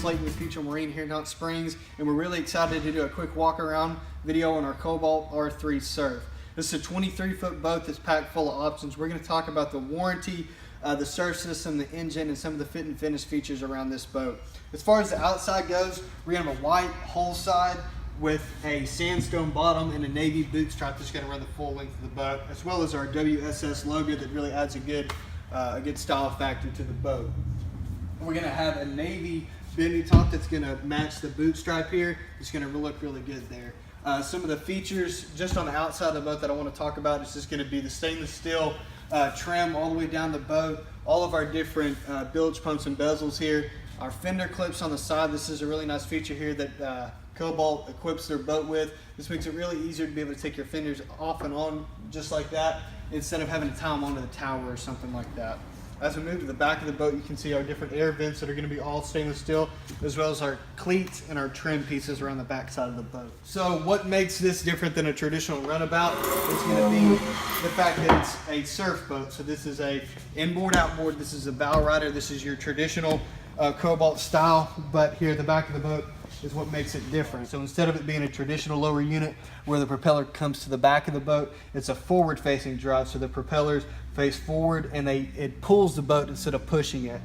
Slayton with Futrell Marine here in Hot Springs, and we're really excited to do a quick walk around video on our Cobalt R3 Surf. This is a 23-foot boat that's packed full of options. We're going to talk about the warranty, the surf system, the engine, and some of the fit and finish features around this boat. As far as the outside goes, we're going to have a white hull side with a sandstone bottom and a navy boot stripe that's going to run the full length of the boat, as well as our WSS logo that really adds a good style factor to the boat. We're going to have a navy bendy top that's going to match the boot stripe here. It's going to look really good there. Some of the features just on the outside of the boat that I want to talk about is just going to be the stainless steel trim all the way down the boat, all of our different bilge pumps and bezels here, our fender clips on the side. This is a really nice feature here that Cobalt equips their boat with. This makes it really easier to be able to take your fenders off and on just like that instead of having to tie them onto the tower or something like that. As we move to the back of the boat, you can see our different air vents that are going to be all stainless steel, as well as our cleats and our trim pieces around the back side of the boat. So what makes this different than a traditional runabout is going to be the fact that it's a surf boat. So this is a inboard, outboard. This is a bow rider. This is your traditional Cobalt style, but here at the back of the boat is what makes it different. So instead of it being a traditional lower unit where the propeller comes to the back of the boat, it's a forward facing drive, so the propellers face forward and it pulls the boat instead of pushing it.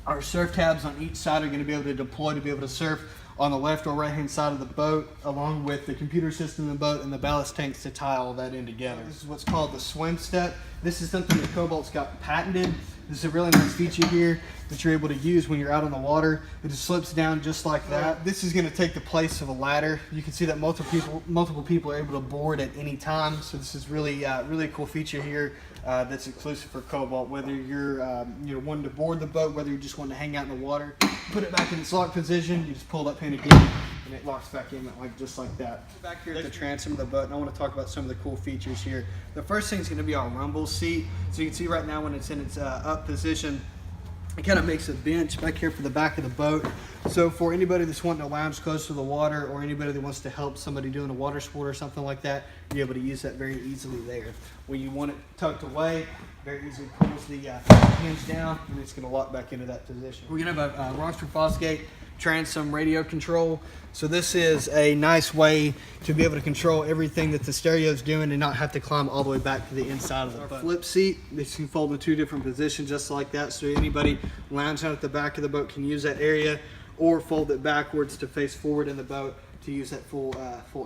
Our surf tabs on each side are going to be able to deploy to be able to surf on the left or right hand side of the boat, along with the computer system in the boat and the ballast tanks to tie all that in together. This is what's called the swim step. This is something that Cobalt's got patented. This is a really nice feature here that you're able to use when you're out on the water. It just slips down just like that. This is going to take the place of a ladder. You can see that multiple people are able to board at any time. So this is really a cool feature here that's exclusive for Cobalt. Whether you're wanting to board the boat, whether you just want to hang out in the water, put it back in its locked position. You just pull that pin again, and it locks back in just like that. Back here at the transom of the boat, and I want to talk about some of the cool features here. The first thing is going to be our rumble seat. So you can see right now when it's in its up position, it kind of makes a bench back here for the back of the boat. So for anybody that's wanting to lounge close to the water, or anybody that wants to help somebody doing a water sport or something like that, you're able to use that very easily there. When you want it tucked away, very easily pulls the hinge down, and it's going to lock back into that position. We're going to have a Rockford Fosgate transom radio control. So this is a nice way to be able to control everything that the stereo is doing and not have to climb all the way back to the inside of the boat. Flip seat, this can fold in two different positions just like that, so anybody lounging out at the back of the boat can use that area, or fold it backwards to face forward in the boat to use that full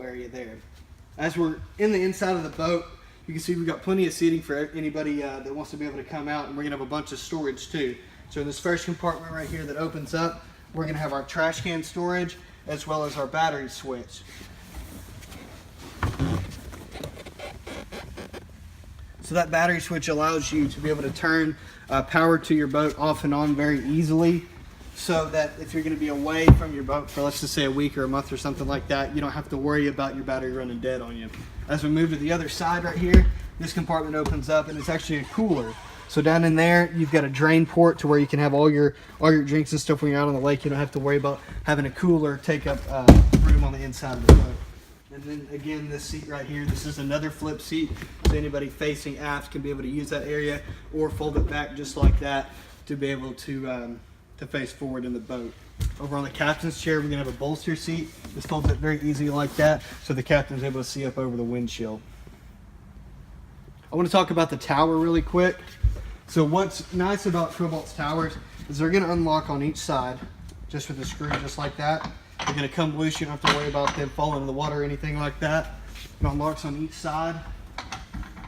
area there. As we're in the inside of the boat, you can see we've got plenty of seating for anybody that wants to be able to come out, and we're going to have a bunch of storage too. So in this first compartment right here that opens up, we're going to have our trash can storage as well as our battery switch. So that battery switch allows you to be able to turn power to your boat off and on very easily, so that if you're going to be away from your boat for, let's just say, a week or a month or something like that, you don't have to worry about your battery running dead on you. As we move to the other side right here, this compartment opens up and it's actually a cooler. So down in there, you've got a drain port to where you can have all your drinks and stuff when you're out on the lake. You don't have to worry about having a cooler take up room on the inside of the boat. And then again, this seat right here, this is another flip seat, so anybody facing aft can be able to use that area, or fold it back just like that to be able to face forward in the boat. Over on the captain's chair, we're gonna have a bolster seat. This folds it very easy like that, so the captain's able to see up over the windshield. I want to talk about the tower really quick. So what's nice about Cobalt's towers is they're going to unlock on each side just with a screw just like that. They're going to come loose. You don't have to worry about them falling in the water or anything like that. It unlocks on each side.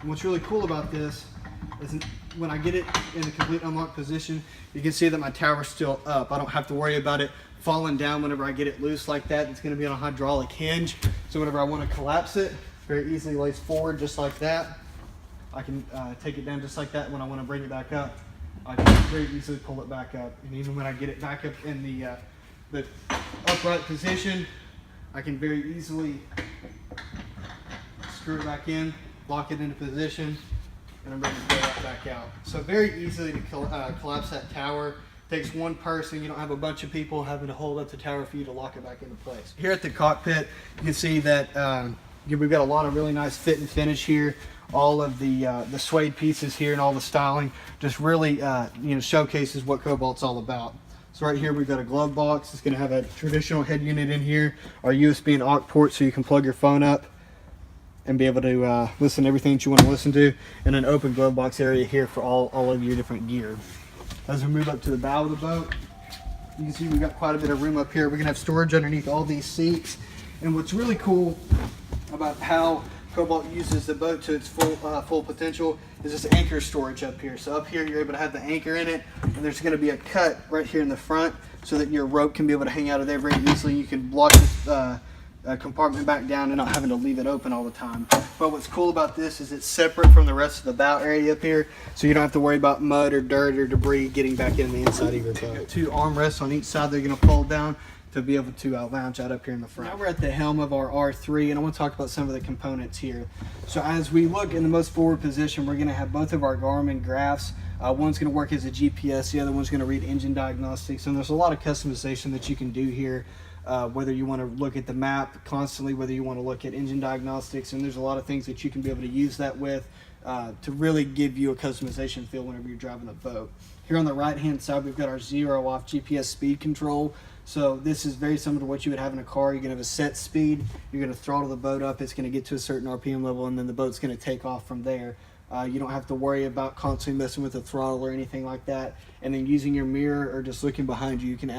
And what's really cool about this is when I get it in the complete unlocked position, you can see that my tower's still up. I don't have to worry about it falling down whenever I get it loose like that. It's going to be on a hydraulic hinge. So whenever I want to collapse it, very easily lays forward just like that. I can take it down just like that. When I want to bring it back up, I can very easily pull it back up. And even when I get it back up in the upright position, I can very easily screw it back in, lock it into position, and I'm ready to go right back out. So very easily to collapse that tower. It takes one person. You don't have a bunch of people having to hold up the tower for you to lock it back into place. Here at the cockpit, you can see that we've got a lot of really nice fit and finish here. All of the suede pieces here and all the styling just really showcases what Cobalt's all about. So right here we've got a glove box. It's going to have a traditional head unit in here, our USB and aux port so you can plug your phone up and be able to listen to everything that you want to listen to, and an open glove box area here for all of your different gear. As we move up to the bow of the boat, you can see we've got quite a bit of room up here. We're going to have storage underneath all these seats, and what's really cool about how Cobalt uses the boat to its full potential is this anchor storage up here. So up here you're able to have the anchor in it, and there's going to be a cut right here in the front so that your rope can be able to hang out of there very easily. You can block this compartment back down and not having to leave it open all the time. But what's cool about this is it's separate from the rest of the bow area up here, so you don't have to worry about mud or dirt or debris getting back in the inside of your boat. Two armrests on each side, they're going to fold down to be able to lounge out up here in the front. Now we're at the helm of our R3, and I want to talk about some of the components here. So as we look in the most forward position, we're going to have both of our Garmin graphs. One's going to work as a GPS, the other one's going to read engine diagnostics, and there's a lot of customization that you can do here. Whether you want to look at the map constantly, whether you want to look at engine diagnostics, and there's a lot of things that you can be able to use that with to really give you a customization feel whenever you're driving a boat. Here on the right hand side we've got our 0 off GPS speed control. So this is very similar to what you would have in a car. You're going to have a set speed, you're going to throttle the boat up, it's going to get to a certain RPM level, and then the boat's going to take off from there. You don't have to worry about constantly messing with the throttle or anything like that. And then using your mirror or just looking behind you, you can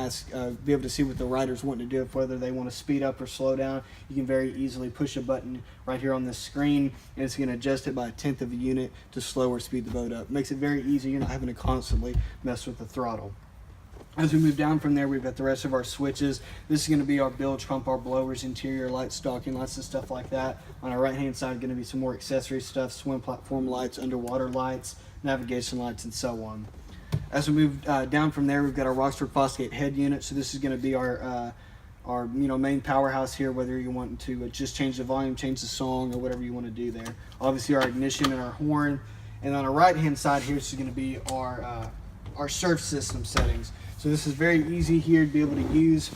be able to see what the rider's wanting to do, whether they want to speed up or slow down. You can very easily push a button right here on this screen, and it's going to adjust it by 1/10 of a unit to slow or speed the boat up. Makes it very easy. You're not having to constantly mess with the throttle. As we move down from there, we've got the rest of our switches. This is going to be our bilge pump, our blowers, interior lights, stalking lights, and stuff like that. On our right-hand side, going to be some more accessory stuff, swim platform lights, underwater lights, navigation lights, and so on. As we move down from there, we've got our Rockford Fosgate head unit. So this is going to be our main powerhouse here, whether you want to just change the volume, change the song, or whatever you want to do there. Obviously, our ignition and our horn. And on our right-hand side here, this is going to be our surf system settings. So this is very easy here to be able to use.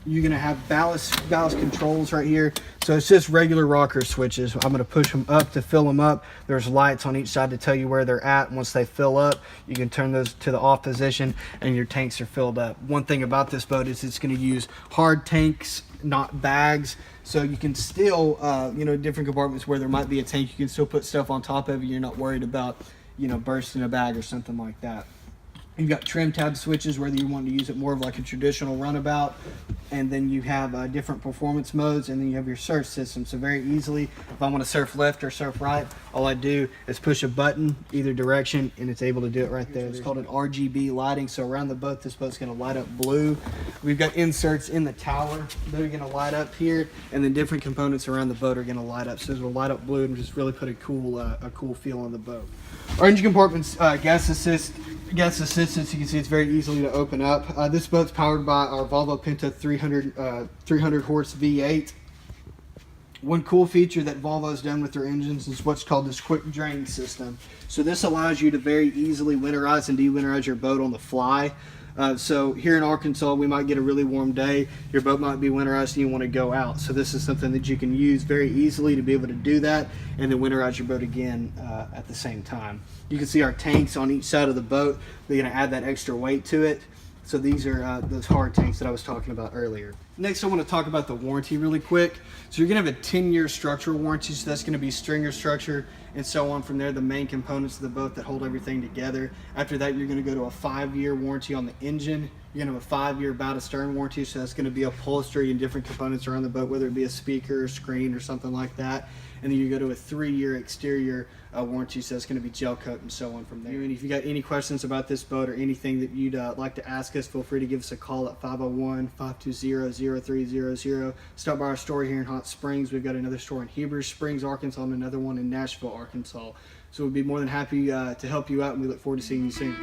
You're going to have ballast controls right here. So it's just regular rocker switches. I'm going to push them up to fill them up. There's lights on each side to tell you where they're at. Once they fill up, you can turn those to the off position and your tanks are filled up. One thing about this boat is it's going to use hard tanks, not bags. So you can still, different compartments where there might be a tank, you can still put stuff on top of it. You're not worried about, bursting a bag or something like that. You've got trim tab switches, whether you want to use it more of like a traditional runabout, and then you have different performance modes, and then you have your surf system. So very easily, if I want to surf left or surf right, all I do is push a button either direction, and it's able to do it right there. It's called an Rgb Lighting. So around the boat, this boat's going to light up blue. We've got inserts in the tower that are going to light up here, and then different components around the boat are going to light up. So this will light up blue and just really put a cool feel on the boat. Our engine compartment's gas assistance, you can see it's very easily to open up. This boat's powered by our Volvo Penta 300 horse V8. One cool feature that Volvo's done with their engines is what's called this quick drain system. So this allows you to very easily winterize and de-winterize your boat on the fly. So here in Arkansas, we might get a really warm day. Your boat might be winterized and you want to go out. So this is something that you can use very easily to be able to do that and then winterize your boat again at the same time. You can see our tanks on each side of the boat. They're going to add that extra weight to it. So these are those hard tanks that I was talking about earlier. Next, I want to talk about the warranty really quick. So you're going to have a 10-year structural warranty. So that's going to be stringer structure and so on from there, the main components of the boat that hold everything together. After that, you're going to go to a 5-year warranty on the engine. You're going to have a 5-year bow to stern warranty. So that's going to be upholstery and different components around the boat, whether it be a speaker or screen or something like that. And then you go to a 3-year exterior warranty, so it's going to be gel coat and so on from there. And if you got any questions about this boat or anything that you'd like to ask us, feel free to give us a call at 501-520-0300. Stop by our store here in Hot Springs. We've got another store in Heber Springs, Arkansas, and another one in Nashville, Arkansas. So we'd be more than happy to help you out, and we look forward to seeing you soon.